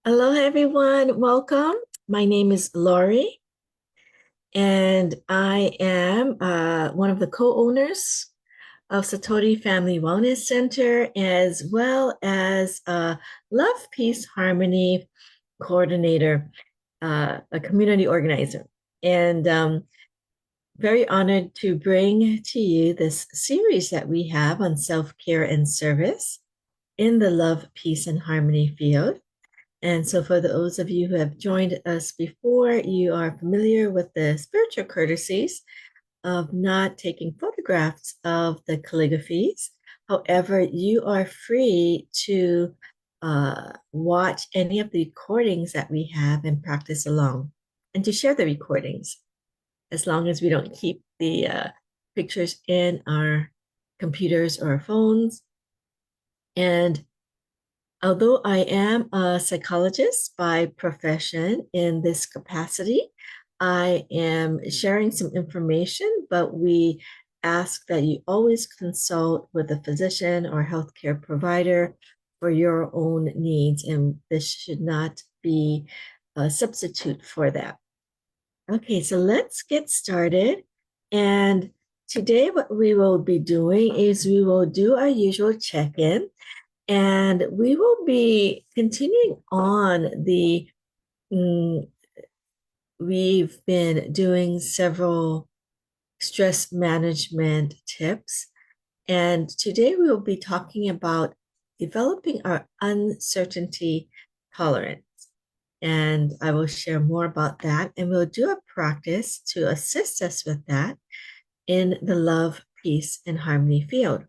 Hello, everyone. Welcome. My name is Lori, and I am one of the co-owners of Satori Family Wellness Center, as well as Love, Peace, Harmony coordinator, a community organizer. And very honored to bring to you this series that we have on self-care and service in the love, peace, and harmony field. And so, for those of you who have joined us before, you are familiar with the spiritual courtesies of not taking photographs of the calligraphies. However, you are free to watch any of the recordings that we have and practice along, and to share the recordings, as long as we don't keep the pictures in our computers or our phones. And although I am a psychologist by profession in this capacity, I am sharing some information, but we ask that you always consult with a physician or healthcare provider for your own needs, and this should not be a substitute for that. Okay, so let's get started. And today, what we will be doing is we will do our usual check-in. And we will be continuing on we've been doing several stress management tips. And today we will be talking about developing our uncertainty tolerance. And I will share more about that. And we'll do a practice to assist us with that in the love, peace, and harmony field.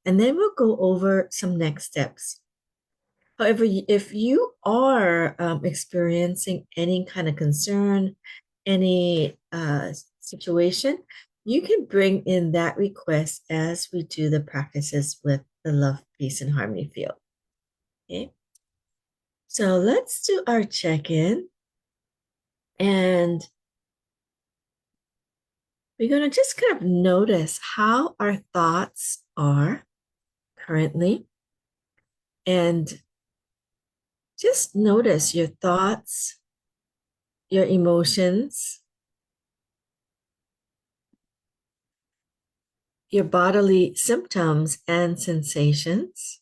And then we'll go over some next steps. However, if you are experiencing any kind of concern, any situation, you can bring in that request as we do the practices with the love, peace, and harmony field. Okay. So let's do our check-in. And we're going to just kind of notice how our thoughts are currently. And just notice your thoughts, your emotions, your bodily symptoms and sensations,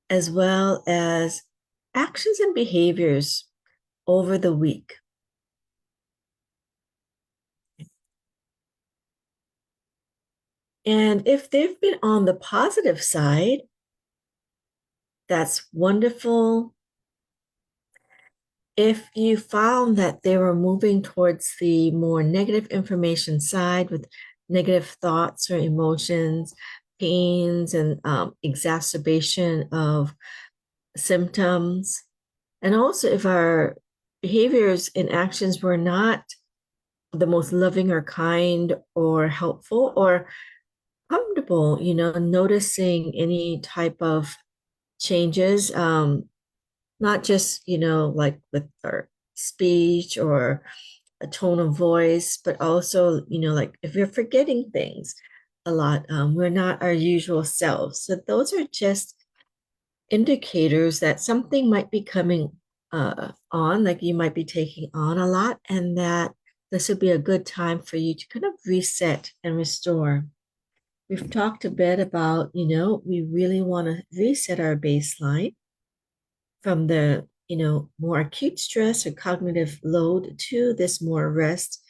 as well as actions and behaviors over the week. And if they've been on the positive side, that's wonderful. If you found that they were moving towards the more negative information side with negative thoughts or emotions, pains, and exacerbation of symptoms, and also if our behaviors and actions were not the most loving or kind or helpful or comfortable, noticing any type of changes, not just, like with our speech or a tone of voice, but also, like if you're forgetting things a lot, we're not our usual selves. So those are just indicators that something might be coming on, like you might be taking on a lot, and that this would be a good time for you to kind of reset and restore. We've talked a bit about, we really want to reset our baseline from the, more acute stress or cognitive load to this more rest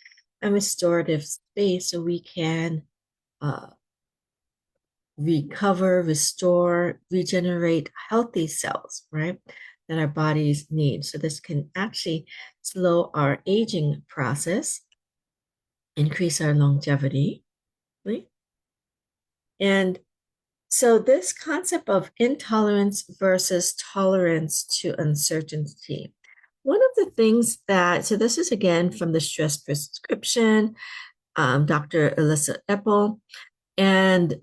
and restorative space so we can uh, recover, restore, regenerate healthy cells, right? That our bodies need. So this can actually slow our aging process, increase our longevity, right? And so this concept of intolerance versus tolerance to uncertainty. One of the things so this is again from the Stress Prescription, Dr. Alyssa Eppel, and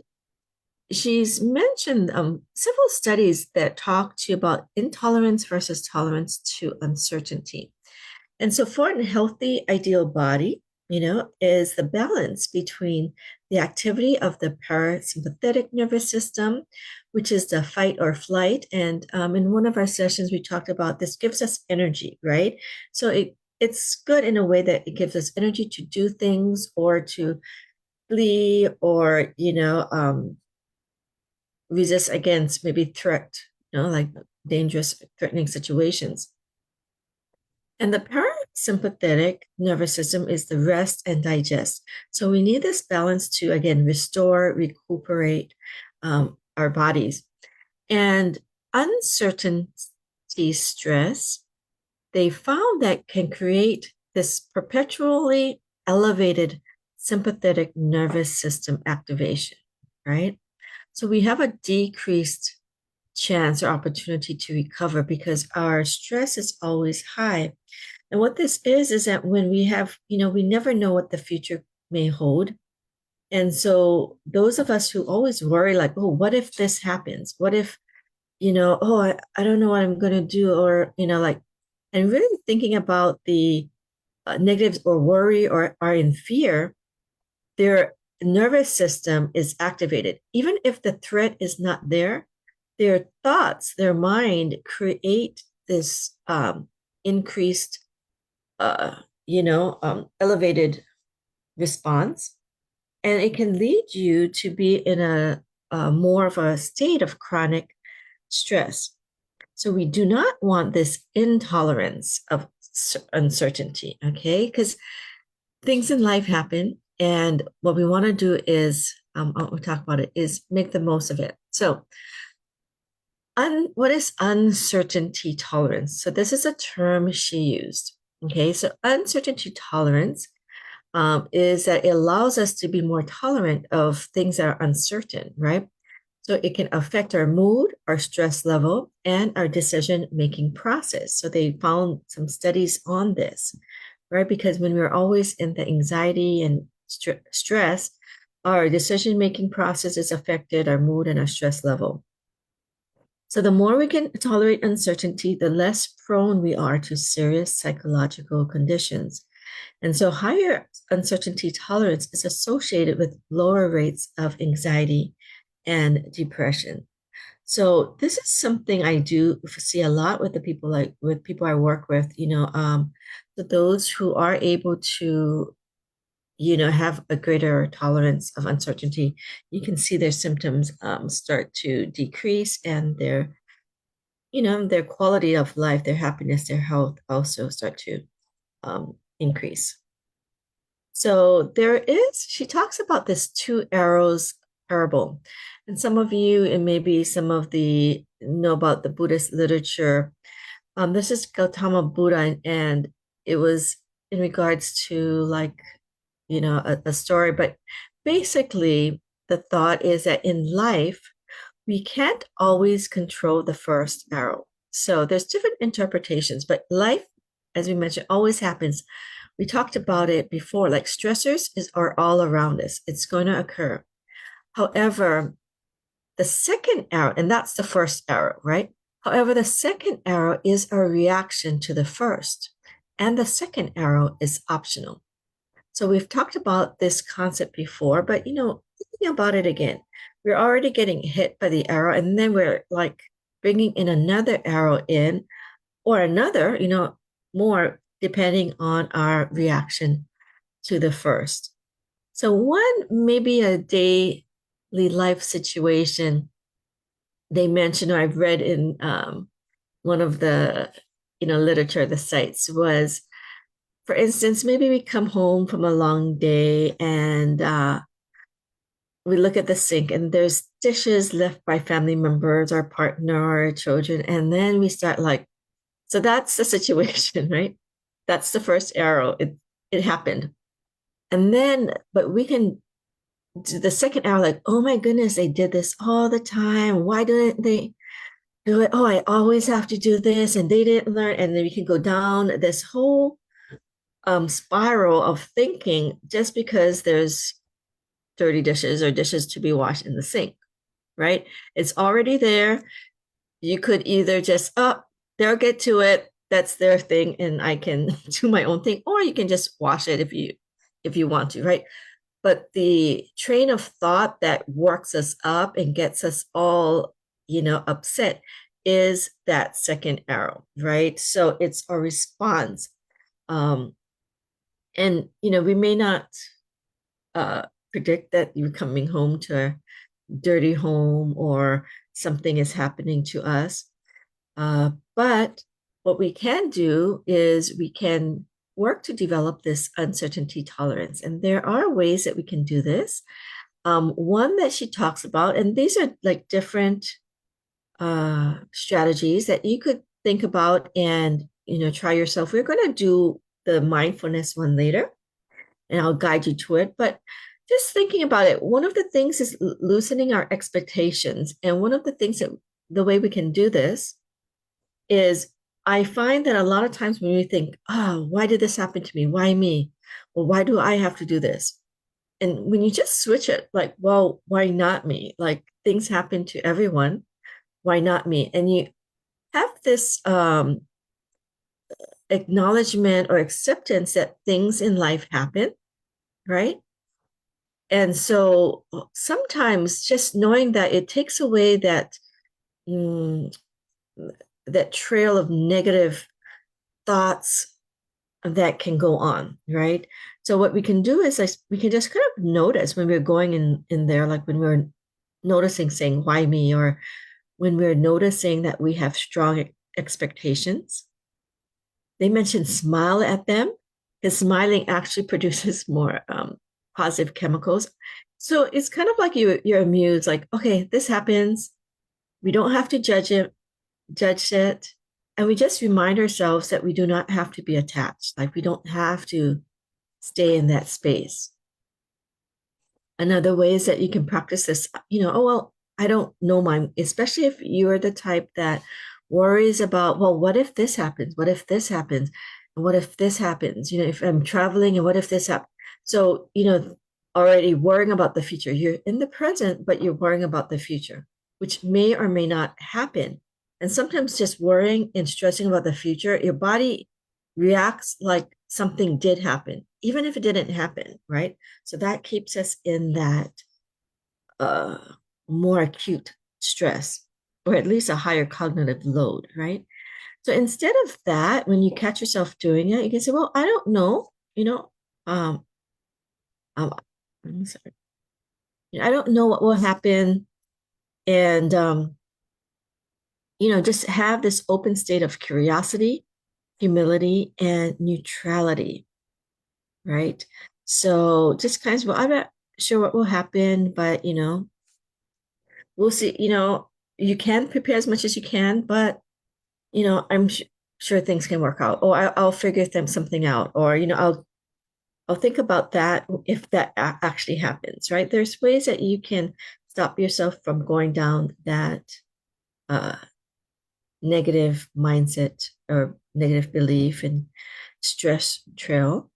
she's mentioned several studies that talk to you about intolerance versus tolerance to uncertainty. And so for a healthy, ideal body, is the balance between the activity of the parasympathetic nervous system, which is the fight or flight. And in one of our sessions, we talked about this gives us energy, right? So it's good in a way that it gives us energy to do things or to flee or, resist against maybe threat, like dangerous, threatening situations. And the parasympathetic nervous system is the rest and digest. So we need this balance to, again, restore, recuperate our bodies. And uncertainty stress, they found that can create this perpetually elevated sympathetic nervous system activation, right? So we have a decreased chance or opportunity to recover because our stress is always high. And what this is that when we have, we never know what the future may hold. And so those of us who always worry, like, oh, what if this happens? What if, oh, I don't know what I'm going to do, or, like, and really thinking about the negatives or worry or are in fear, their nervous system is activated. Even if the threat is not there, their thoughts, their mind create this increased, elevated response. And it can lead you to be in a more of a state of chronic stress. So we do not want this intolerance of uncertainty, okay? Because things in life happen, and what we want to do is, we'll talk about it, is make the most of it. So, what is uncertainty tolerance? So this is a term she used, okay? So uncertainty tolerance is that it allows us to be more tolerant of things that are uncertain, right? So it can affect our mood, our stress level, and our decision-making process. So they found some studies on this, right? Because when we're always in the anxiety and stress, our decision-making process is affected, our mood and our stress level. So the more we can tolerate uncertainty, the less prone we are to serious psychological conditions. And so higher uncertainty tolerance is associated with lower rates of anxiety and depression. So this is something I do see a lot with the people, like with people I work with, so those who are able to, have a greater tolerance of uncertainty, you can see their symptoms start to decrease, and their quality of life, their happiness, their health also start to increase. So she talks about this two arrows parable. And some of you, and maybe some of the know about the Buddhist literature. This is Gautama Buddha, and it was in regards to, like, a story. But basically, the thought is that in life, we can't always control the first arrow. So there's different interpretations, but life, as we mentioned, always happens. We talked about it before, like stressors are all around us. It's going to occur. However, the second arrow, and that's the first arrow, right? However, the second arrow is a reaction to the first, and the second arrow is optional. So we've talked about this concept before, but thinking about it again, we're already getting hit by the arrow, and then we're like bringing in another arrow in, or another, more, depending on our reaction to the first. So one, maybe a daily life situation they mentioned, or I've read in one of the, literature, the sites, was, for instance, maybe we come home from a long day, and we look at the sink and there's dishes left by family members, our partner, our children, and then we start like, so that's the situation, right? That's the first arrow. It happened. And then, but we can do the second arrow, like, oh my goodness, they did this all the time. Why didn't they do it? Oh, I always have to do this, and they didn't learn. And then we can go down this whole spiral of thinking just because there's dirty dishes or dishes to be washed in the sink, right? It's already there. You could either just, they'll get to it. That's their thing, and I can do my own thing, or you can just wash it if you want to, right? But the train of thought that works us up and gets us all upset is that second arrow, right? So it's our response. And we may not uh, predict that you're coming home to a dirty home or something is happening to us. But what we can do is we can work to develop this uncertainty tolerance. And there are ways that we can do this. One that she talks about, and these are like different strategies that you could think about and try yourself. We're going to do the mindfulness one later, and I'll guide you to it. But just thinking about it, one of the things is loosening our expectations. And one of the things that the way we can do this is I find that a lot of times when we think, oh, why did this happen to me? Why me? Well, why do I have to do this? And when you just switch it, like, well, why not me? Like things happen to everyone. Why not me? And you have this acknowledgement or acceptance that things in life happen, right? And so sometimes just knowing that it takes away mm, that trail of negative thoughts that can go on, right? So what we can do is we can just kind of notice when we're going in there, like when we're noticing saying, why me? Or when we're noticing that we have strong expectations. They mentioned smile at them, because smiling actually produces more positive chemicals. So it's kind of like you're amused, like, okay, this happens. We don't have to judge it. And we just remind ourselves that we do not have to be attached. Like we don't have to stay in that space. Another way is that you can practice this, oh, well, I don't know especially if you're the type that worries about, well, what if this happens? What if this happens? And what if this happens? If I'm traveling and what if this happens? So, already worrying about the future. You're in the present, but you're worrying about the future, which may or may not happen. And sometimes just worrying and stressing about the future, your body reacts like something did happen, even if it didn't happen, right? So that keeps us in that uh, more acute stress, or at least a higher cognitive load, right? So instead of that, when you catch yourself doing it, you can say, well, I don't know, um, I'm sorry. I don't know what will happen. And, just have this open state of curiosity, humility, and neutrality, right? So just kind of, well, I'm not sure what will happen, but, we'll see. You can prepare as much as you can, but, I'm sure things can work out. Or I'll figure something out. Or, I'll think about that if that actually happens, right? There's ways that you can stop yourself from going down that uh, negative mindset or negative belief and stress trail.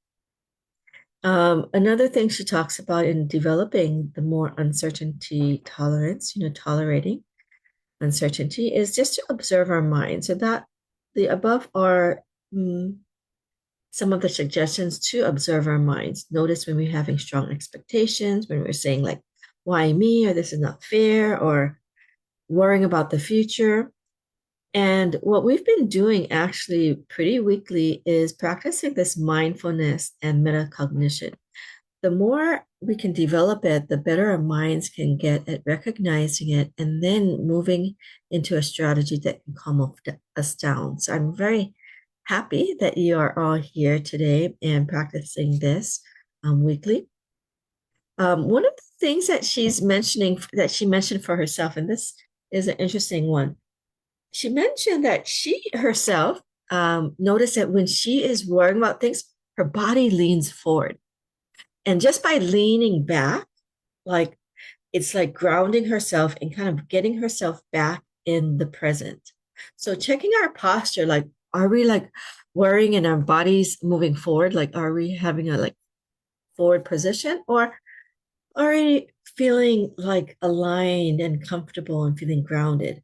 Another thing she talks about in developing the more uncertainty tolerance, tolerating uncertainty, is just to observe our mind. So that the above are some of the suggestions to observe our minds. Notice when we're having strong expectations, when we're saying like, why me? Or this is not fair, or worrying about the future. And what we've been doing actually pretty weekly is practicing this mindfulness and metacognition. The more we can develop it, the better our minds can get at recognizing it and then moving into a strategy that can calm us down. So I'm very happy that you are all here today and practicing this weekly. One of the things that she mentioned for herself, and this is an interesting one. She mentioned that she herself noticed that when she is worrying about things, her body leans forward. And just by leaning back, like it's like grounding herself and kind of getting herself back in the present. So checking our posture, like, are we like worrying and our bodies moving forward? Like, are we having a like forward position, or are we feeling like aligned and comfortable and feeling grounded?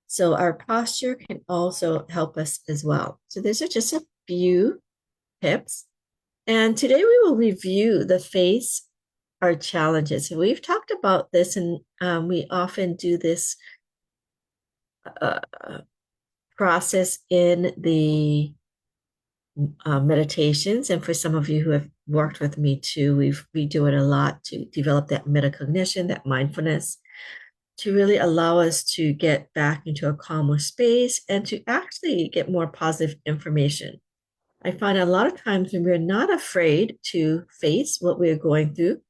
So our posture can also help us as well. So these are just a few tips. And today we will review the face our challenges. So we've talked about this, and we often do this uh, process in the meditations. And for some of you who have worked with me too, we do it a lot to develop that metacognition, that mindfulness, to really allow us to get back into a calmer space and to actually get more positive information. I find a lot of times when we're not afraid to face what we're going through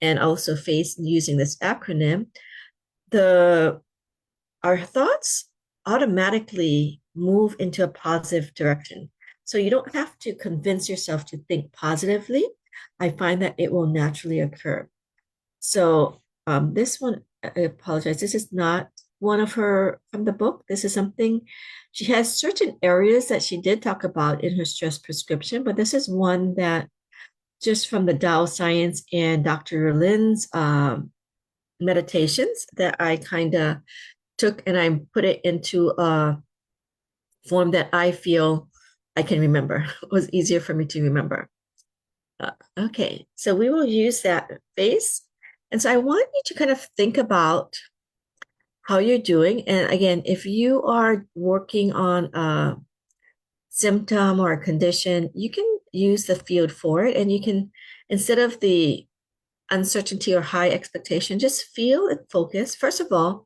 and also face using this acronym, the our thoughts automatically move into a positive direction. So you don't have to convince yourself to think positively. I find that it will naturally occur. So this one, I apologize. This is not one of her from the book. This is something she has certain areas that she did talk about in her stress prescription, but this is one that just from the Tao Science and Dr. Lin's meditations that I kind of took and I put it into a form that I feel I can remember. It was easier for me to remember. Okay, so we will use that face. And so I want you to kind of think about how you're doing. And again, if you are working on a symptom or a condition, you can use the field for it. And you can, instead of the uncertainty or high expectation, just feel and focus. First of all,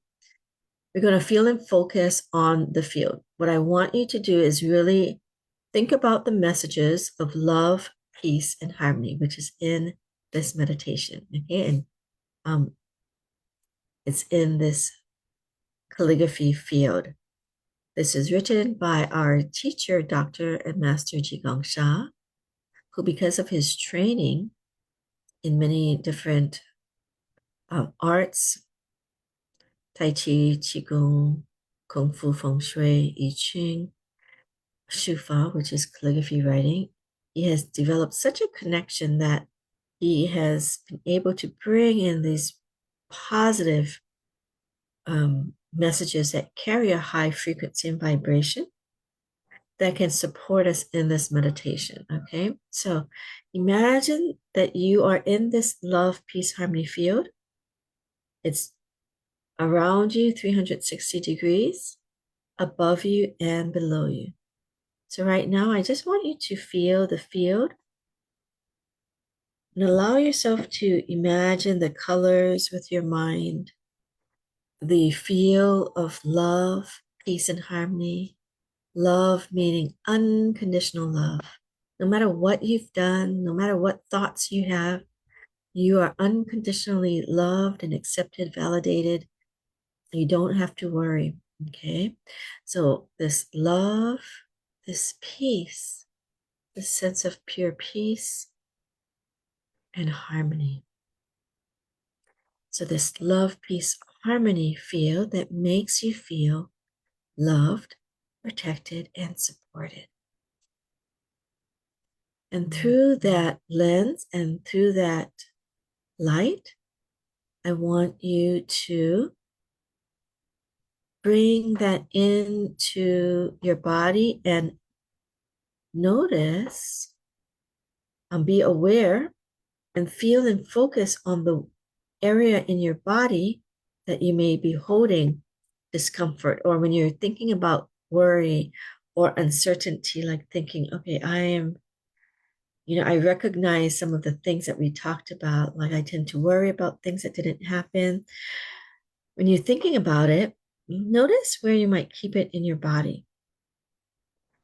we're going to feel and focus on the field. What I want you to do is really think about the messages of love, peace, and harmony, which is in this meditation. Okay. And it's in this calligraphy field. This is written by our teacher, Dr. and Master Jigong Sha, who, because of his training in many different arts, Tai Chi, Qigong, Kung Fu, Feng Shui, I Ching, Shufa, which is calligraphy writing, he has developed such a connection that he has been able to bring in these positive messages that carry a high frequency and vibration that can support us in this meditation. Okay, so imagine that you are in this love, peace, harmony field. It's around you 360 degrees, above you and below you. So right now, I just want you to feel the field and allow yourself to imagine the colors with your mind, the feel of love, peace, and harmony. Love meaning unconditional love. No matter what you've done, no matter what thoughts you have, you are unconditionally loved and accepted, validated. You don't have to worry. Okay. So, this love, this peace, this sense of pure peace and harmony. So, this love, peace, harmony feel that makes you feel loved, protected, and supported. And through that lens and through that light, I want you to bring that into your body and notice and be aware and feel and focus on the area in your body that you may be holding discomfort, or when you're thinking about worry or uncertainty, like thinking, okay, I recognize some of the things that we talked about, like I tend to worry about things that didn't happen. When you're thinking about it, notice where you might keep it in your body.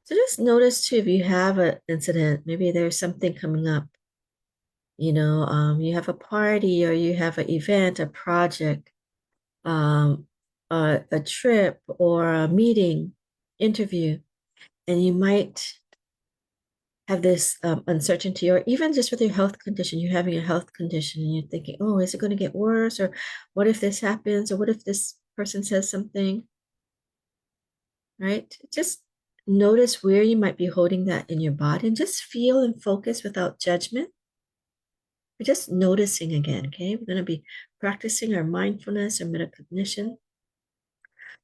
So just notice too, if you have an incident, maybe there's something coming up, you have a party or you have an event, a project, um, a trip or a meeting, interview, and you might have this uncertainty, or even just with your health condition, you're having a health condition and you're thinking, oh, is it going to get worse? Or what if this happens? Or what if this person says something? Right? Just notice where you might be holding that in your body and just feel and focus without judgment. We're just noticing again, okay? We're going to be practicing our mindfulness or metacognition.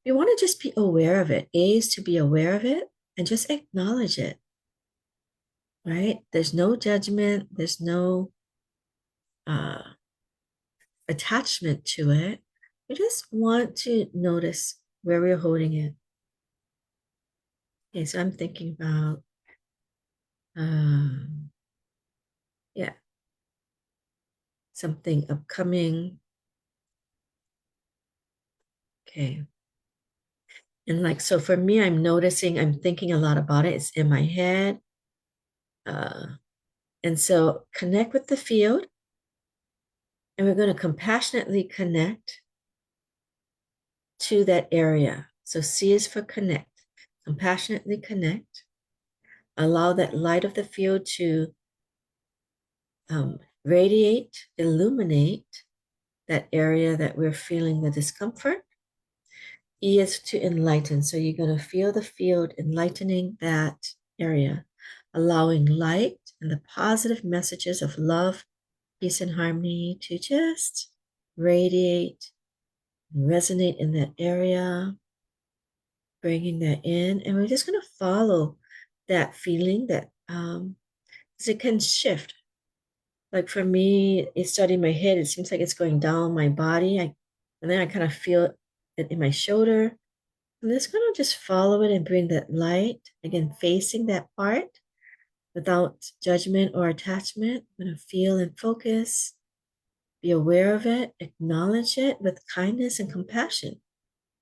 We want to just be aware of it. A is to be aware of it and just acknowledge it, right? There's no judgment. There's no attachment to it. We just want to notice where we're holding it. Okay, so I'm thinking about, yeah, something upcoming. Okay. And like, so for me, I'm noticing, I'm thinking a lot about it. It's in my head. And so connect with the field, and we're going to compassionately connect to that area. So C is for connect. Compassionately connect. Allow that light of the field to radiate, illuminate that area that we're feeling the discomfort. E is to enlighten. So you're going to feel the field enlightening that area, allowing light and the positive messages of love, peace, and harmony to just radiate and resonate in that area, bringing that in. And we're just going to follow that feeling that, because it can shift. Like for me, it's starting my head. It seems like it's going down my body. And then I kind of feel it in my shoulder. I'm just going to just follow it and bring that light, again, facing that part without judgment or attachment. I'm going to feel and focus, be aware of it, acknowledge it with kindness and compassion.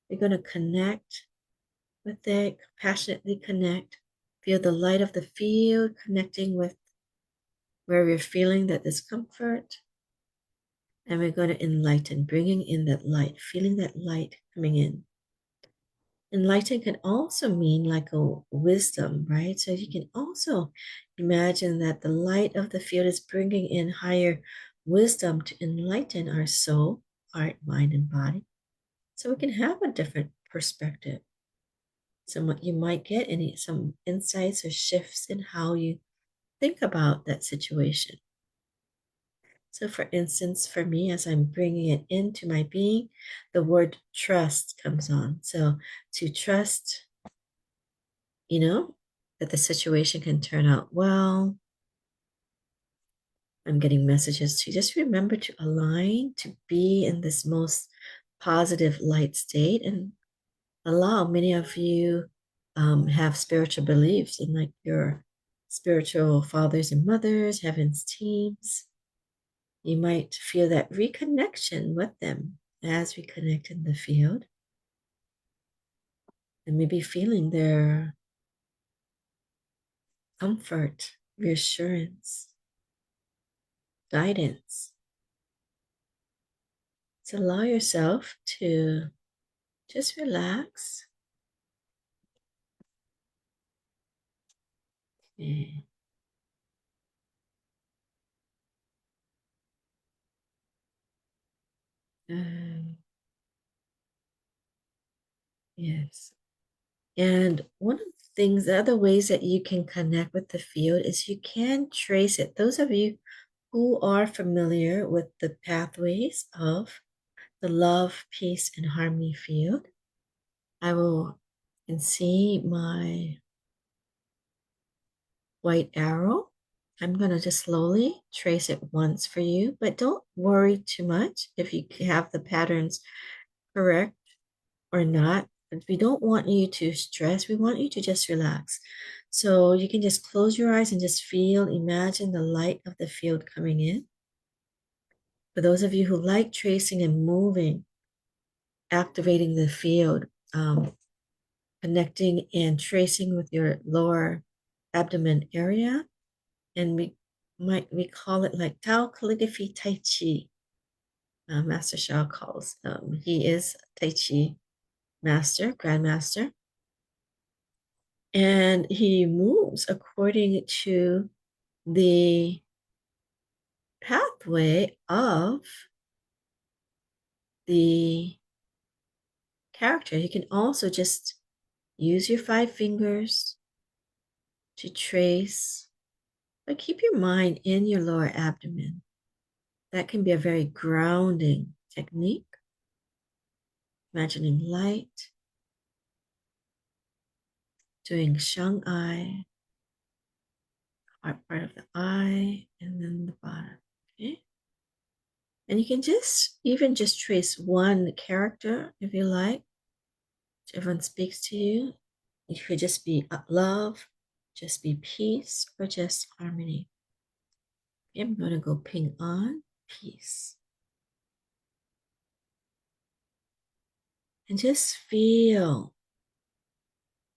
You're going to connect with it, compassionately connect, feel the light of the field connecting with where we're feeling that discomfort. And we're going to enlighten, bringing in that light, feeling that light coming in. Enlighten can also mean like a wisdom, right? So you can also imagine that the light of the field is bringing in higher wisdom to enlighten our soul, heart, mind, and body. So we can have a different perspective. So you might get some insights or shifts in how you think about that situation. So, for instance, for me, as I'm bringing it into my being, the word trust comes on. So, to trust, that the situation can turn out well. I'm getting messages to just remember to align, to be in this most positive light state, and allow. Many of you have spiritual beliefs in like your spiritual fathers and mothers, heaven's teams. You might feel that reconnection with them as we connect in the field, and maybe feeling their comfort, reassurance, guidance. So allow yourself to just relax. Okay. Yes. And one of the things, the other ways that you can connect with the field is you can trace it. Those of you who are familiar with the pathways of the love, peace, and harmony field, can see my white arrow. I'm going to just slowly trace it once for you, but don't worry too much if you have the patterns correct or not. We don't want you to stress. We want you to just relax. So you can just close your eyes and just imagine the light of the field coming in. For those of you who like tracing and moving, activating the field, connecting and tracing with your lower abdomen area. And we call it like Tao Calligraphy Tai Chi. Master Shao calls. He is Tai Chi master, grandmaster. And he moves according to the pathway of the character. You can also just use your 5 fingers to trace, but keep your mind in your lower abdomen. That can be a very grounding technique. Imagining light, doing shang eye, part of the eye, and then the bottom. Okay. And you can just trace one character if you like. Whichever speaks to you. It could just be love, just be peace, or just harmony. Okay, I'm going to go ping on peace. And just feel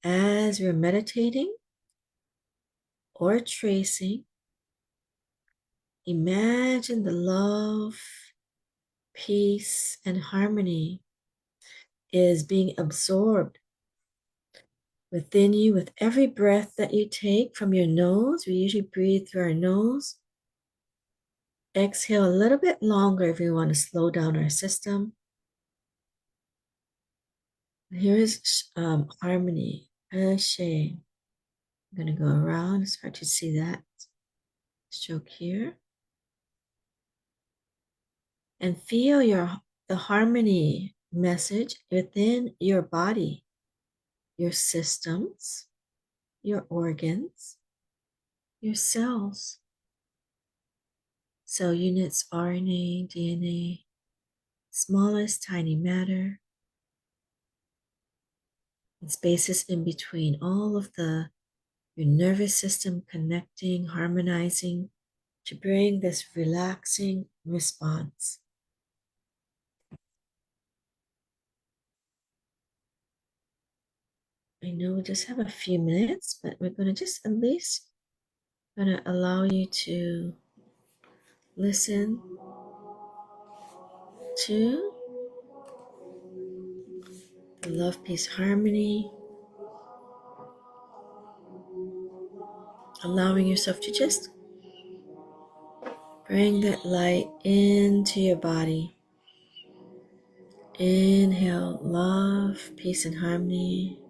as you're meditating or tracing, imagine the love, peace, and harmony is being absorbed within you with every breath that you take from your nose. We usually breathe through our nose. Exhale a little bit longer if we want to slow down our system. Here is harmony. Ashe. I'm going to go around. It's hard to see that stroke here. And feel the harmony message within your body, your systems, your organs, your cells. Cell units, RNA, DNA, smallest tiny matter, and spaces in between, all of your nervous system connecting, harmonizing to bring this relaxing response. I know we just have a few minutes, but we're going to just at least going to allow you to listen to the love, peace, harmony, allowing yourself to just bring that light into your body. Inhale, love, peace, and harmony.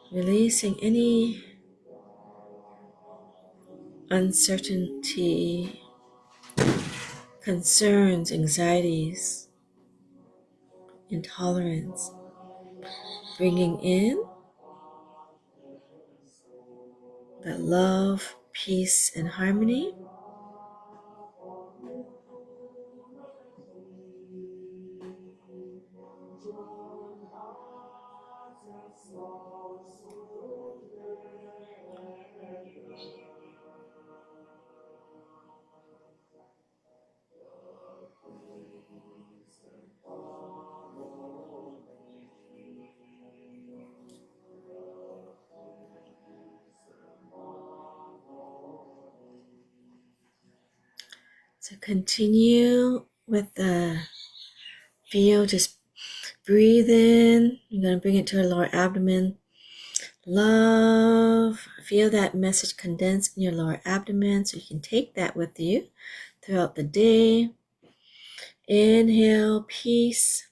Releasing any uncertainty, concerns, anxieties, intolerance. Bringing in that love, peace, and harmony. So continue with the feel, just breathe in. You're going to bring it to your lower abdomen. Love, feel that message condense in your lower abdomen so you can take that with you throughout the day. Inhale, peace.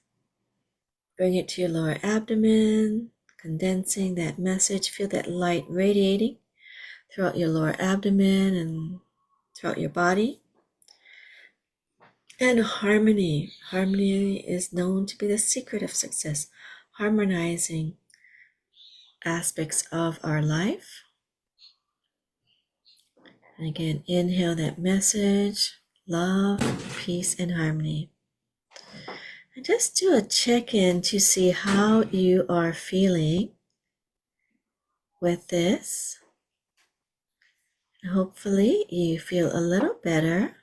Bring it to your lower abdomen, condensing that message. Feel that light radiating throughout your lower abdomen and throughout your body. And harmony. Harmony is known to be the secret of success. Harmonizing aspects of our life. And again, inhale that message, love, peace, and harmony. And just do a check-in to see how you are feeling with this. Hopefully you feel a little better.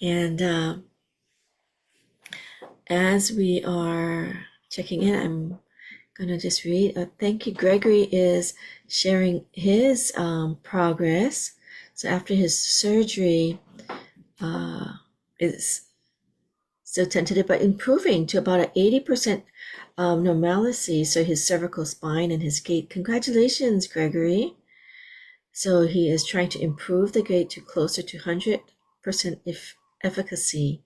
And as we are checking in, I'm going to just read. Thank you. Gregory is sharing his progress. So after his surgery, is still tentative, but improving to about an 80% normalcy. So his cervical spine and his gait. Congratulations, Gregory. So he is trying to improve the gait to closer to 100% efficacy.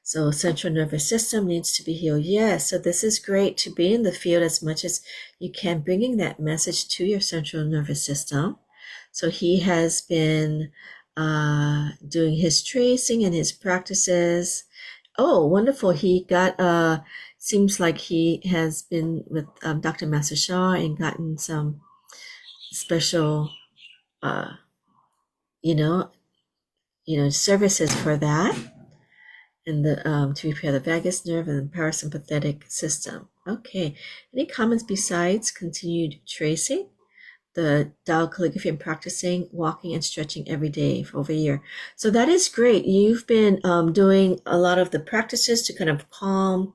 So central nervous system needs to be healed. Yes, so this is great to be in the field as much as you can, bringing that message to your central nervous system. So he has been doing his tracing and his practices. Oh, wonderful. He got, seems like he has been with Dr. Master Shah and gotten some special, you know, services for that. and to repair the vagus nerve and the parasympathetic system. Okay. Any comments besides continued tracing? The Tao calligraphy and practicing walking and stretching every day for over a year. So that is great. You've been doing a lot of the practices to kind of calm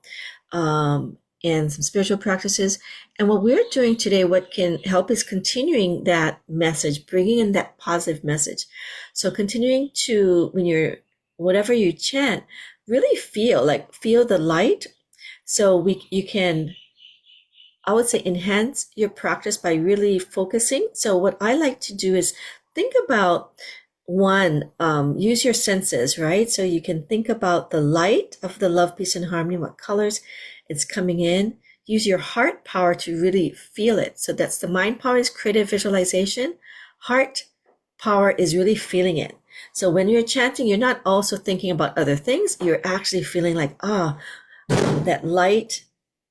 and some spiritual practices. And what we're doing today, what can help is continuing that message, bringing in that positive message. So continuing to, whatever you chant, really feel the light. So you can, I would say, enhance your practice by really focusing. So what I like to do is think about use your senses, right? So you can think about the light of the love, peace, and harmony, what colors it's coming in. Use your heart power to really feel it. So that's the mind power is creative visualization. Heart power is really feeling it. So when you're chanting, you're not also thinking about other things. You're actually feeling like, that light,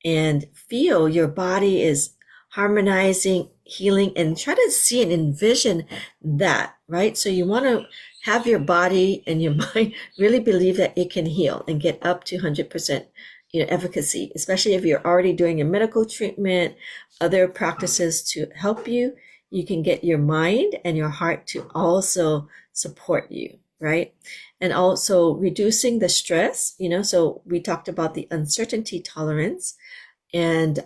and feel your body is harmonizing, healing, and try to see and envision that, right? So you want to have your body and your mind really believe that it can heal and get up to 100%, efficacy, especially if you're already doing a medical treatment, other practices to help you. You can get your mind and your heart to also support you, right? And also reducing the stress, so we talked about the uncertainty tolerance. And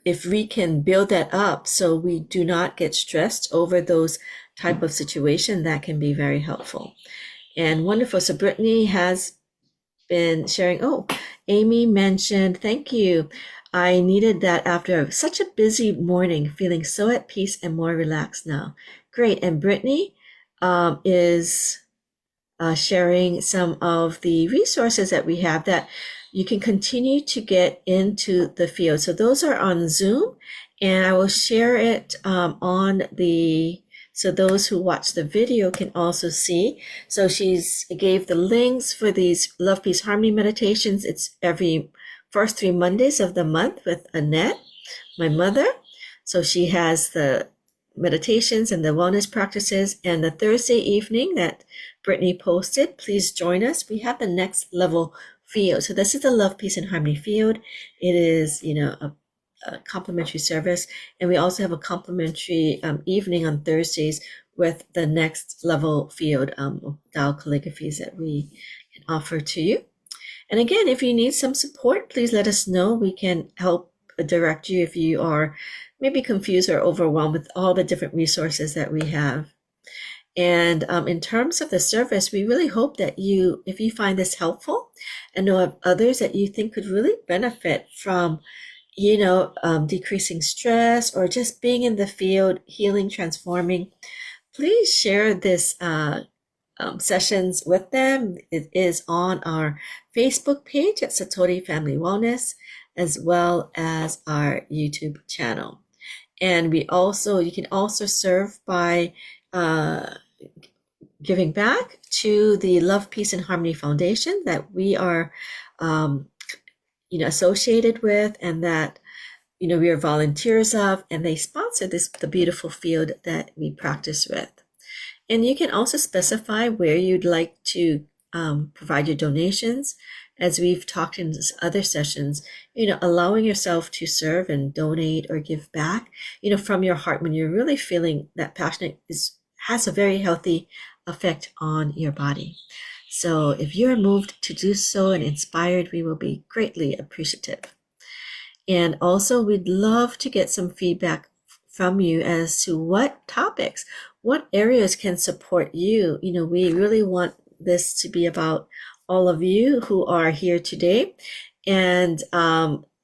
if we can build that up so we do not get stressed over those type of situation, that can be very helpful. And wonderful. So Brittany has been sharing. Oh, Amy mentioned, thank you. I needed that after such a busy morning, feeling so at peace and more relaxed now. Great. And Brittany is sharing some of the resources that we have that you can continue to get into the field. So those are on Zoom, and I will share it so those who watch the video can also see. So she's gave the links for these Love, Peace, Harmony meditations. It's every first 3 Mondays of the month with Annette, my mother. So she has the meditations and the wellness practices, and the Thursday evening that Brittany posted, please join us. We have the next level field. So this is the Love, Peace, and Harmony field. It is, a complimentary service. And we also have a complimentary evening on Thursdays with the next level field, Tao Calligraphies that we can offer to you. And again, if you need some support, please let us know. We can help direct you if you are maybe confused or overwhelmed with all the different resources that we have. And in terms of the service, we really hope that if you find this helpful and know of others that you think could really benefit from, decreasing stress or just being in the field, healing, transforming, please share this sessions with them. It is on our Facebook page at Satori Family Wellness, as well as our YouTube channel. And you can also serve by giving back to the Love, Peace, and Harmony Foundation that we are, associated with, and that, we are volunteers of, and they sponsor the beautiful field that we practice with. And you can also specify where you'd like to provide your donations. As we've talked in other sessions, allowing yourself to serve and donate or give back, from your heart when you're really feeling that passionate has a very healthy effect on your body. So if you're moved to do so and inspired, we will be greatly appreciative. And also, we'd love to get some feedback from you as to what topics, what areas can support you. We really want this to be about all of you who are here today. And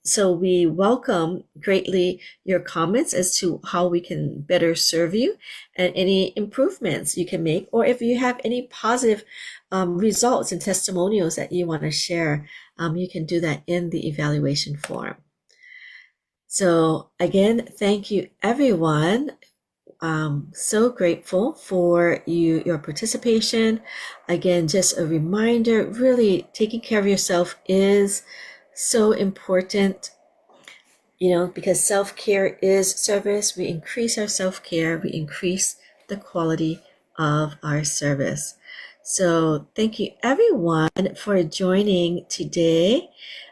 so we welcome greatly your comments as to how we can better serve you and any improvements you can make, or if you have any positive results and testimonials that you want to share, you can do that in the evaluation form. So again, thank you, everyone. So grateful for your participation. Again, just a reminder, really taking care of yourself is so important, because self-care is service. We increase our self-care, we increase the quality of our service. So thank you everyone for joining today.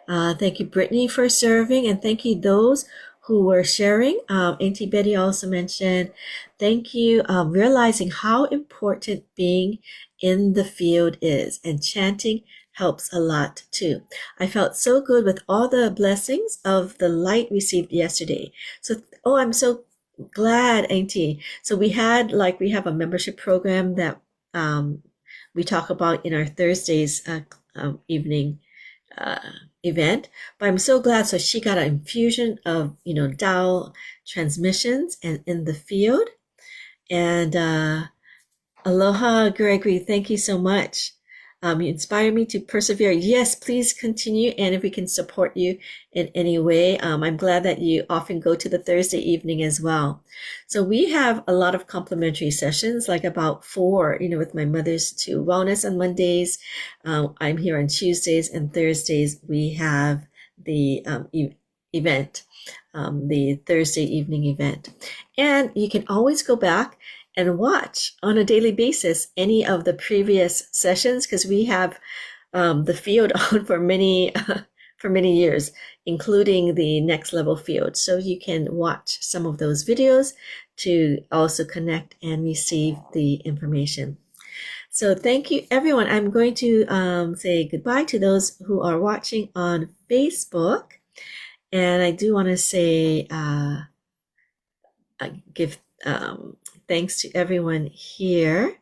Thank you, Brittany, for serving, and thank you those who were sharing. Auntie Betty also mentioned, thank you, realizing how important being in the field is, and chanting helps a lot too. I felt so good with all the blessings of the light received yesterday. So, oh, I'm so glad, Auntie. So we have a membership program that um, we talk about in our Thursdays evening uh, event. But I'm so glad. So she got an infusion of, Tao transmissions and in the field. And aloha, Gregory. Thank you so much. You inspire me to persevere. Yes, please continue. And if we can support you in any way, I'm glad that you often go to the Thursday evening as well. So we have a lot of complimentary sessions, like about 4, with my Mothers to Wellness on Mondays. I'm here on Tuesdays and Thursdays. We have the event, the Thursday evening event. And you can always go back and watch on a daily basis any of the previous sessions, because we have the field on for many years, including the next level field. So you can watch some of those videos to also connect and receive the information. So thank you, everyone. I'm going to say goodbye to those who are watching on Facebook. And I do want to say, give thanks to everyone here